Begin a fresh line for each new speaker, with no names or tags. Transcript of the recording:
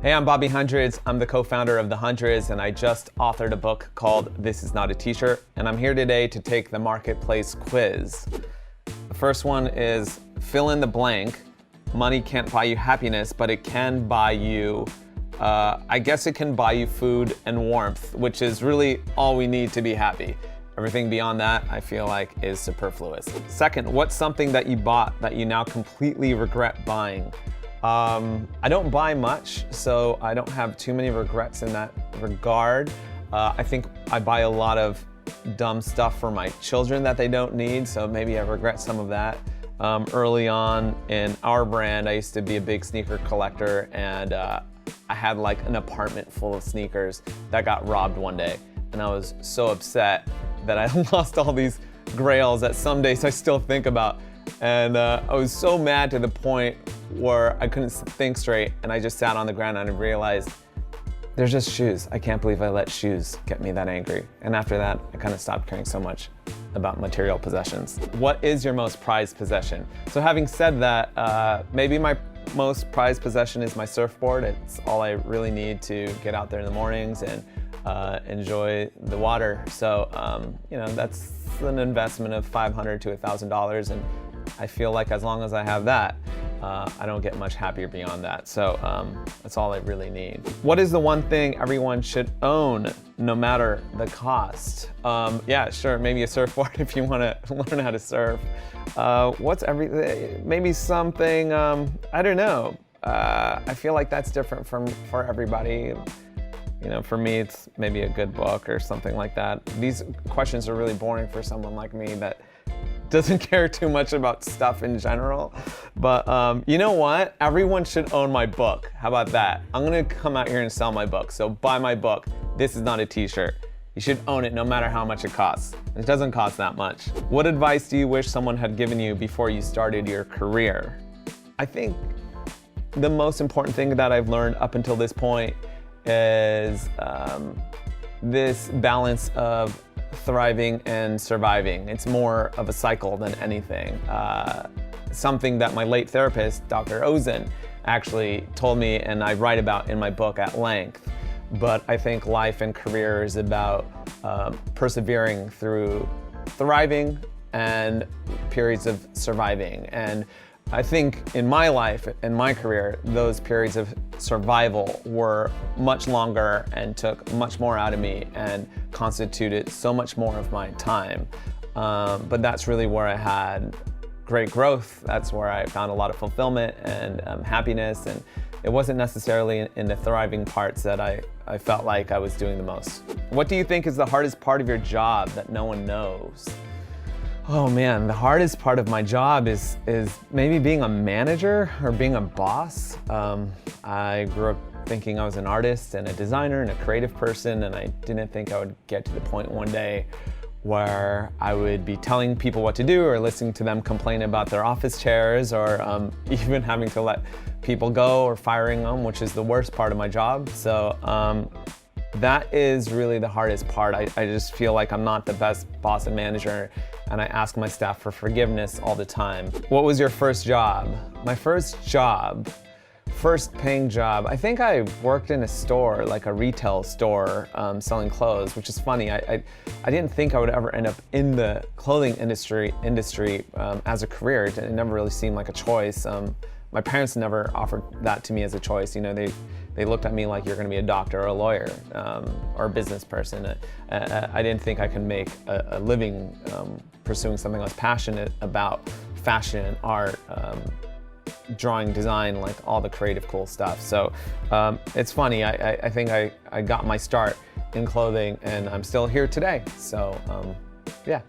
Hey, I'm Bobby Hundreds. I'm the co-founder of The Hundreds, and I just authored a book called This Is Not a T-Shirt, and I'm here today to take the marketplace quiz. The first one is fill in the blank. Money can't buy you happiness, but it can buy you, I guess it can buy you food and warmth, which is really all we need to be happy. Everything beyond that, I feel like, is superfluous. Second, what's something that you bought that you now completely regret buying? I don't buy much, so I don't have too many regrets in that regard. I think I buy a lot of dumb stuff for my children that they don't need, so maybe I regret some of that. Early on in our brand, I used to be a big sneaker collector, and I had like an apartment full of sneakers that got robbed one day, and I was so upset that I lost all these grails that some days I still think about. And I was so mad to the point where I couldn't think straight, and I just sat on the ground and I realized they're just shoes. I can't believe I let shoes get me that angry. And after that, I kind of stopped caring so much about material possessions. What is your most prized possession? So having said that, maybe my most prized possession is my surfboard. It's all I really need to get out there in the mornings and enjoy the water. So, that's an investment of $500 to $1,000, and I feel like as long as I have that, I don't get much happier beyond that. So that's all I really need. What is the one thing everyone should own, no matter the cost? Yeah, sure, maybe a surfboard if you want to learn how to surf. Maybe something, I don't know. I feel like that's different for everybody. For me, it's maybe a good book or something like that. These questions are really boring for someone like me that doesn't care too much about stuff in general. But you know what? Everyone should own my book. How about that? I'm gonna come out here and sell my book. So buy my book. This Is Not a T-Shirt. You should own it no matter how much it costs. It doesn't cost that much. What advice do you wish someone had given you before you started your career? I think the most important thing that I've learned up until this point is this balance of thriving and surviving. It's more of a cycle than anything. Something that my late therapist, Dr. Ozen, actually told me, and I write about in my book at length. But I think life and career is about persevering through thriving and periods of surviving. And I think in my life and my career, those periods of survival were much longer and took much more out of me and constituted so much more of my time. But that's really where I had great growth. That's where I found a lot of fulfillment and happiness. And it wasn't necessarily in the thriving parts that I felt like I was doing the most. What do you think is the hardest part of your job that no one knows? Oh man, the hardest part of my job is maybe being a manager or being a boss. I grew up thinking I was an artist and a designer and a creative person, and I didn't think I would get to the point one day where I would be telling people what to do or listening to them complain about their office chairs, or even having to let people go or firing them, which is the worst part of my job. So that is really the hardest part. I just feel like I'm not the best boss and manager, and I ask my staff for forgiveness all the time. What was your first job? My first paying job, I think I worked in a store, like a retail store, selling clothes, which is funny. I didn't think I would ever end up in the clothing industry as a career. It never really seemed like a choice. My parents never offered that to me as a choice. They looked at me like, you're gonna be a doctor or a lawyer or a business person. I didn't think I could make a living pursuing something I was passionate about, fashion, art, drawing, design, like all the creative cool stuff. So it's funny, I think I got my start in clothing, and I'm still here today. So yeah.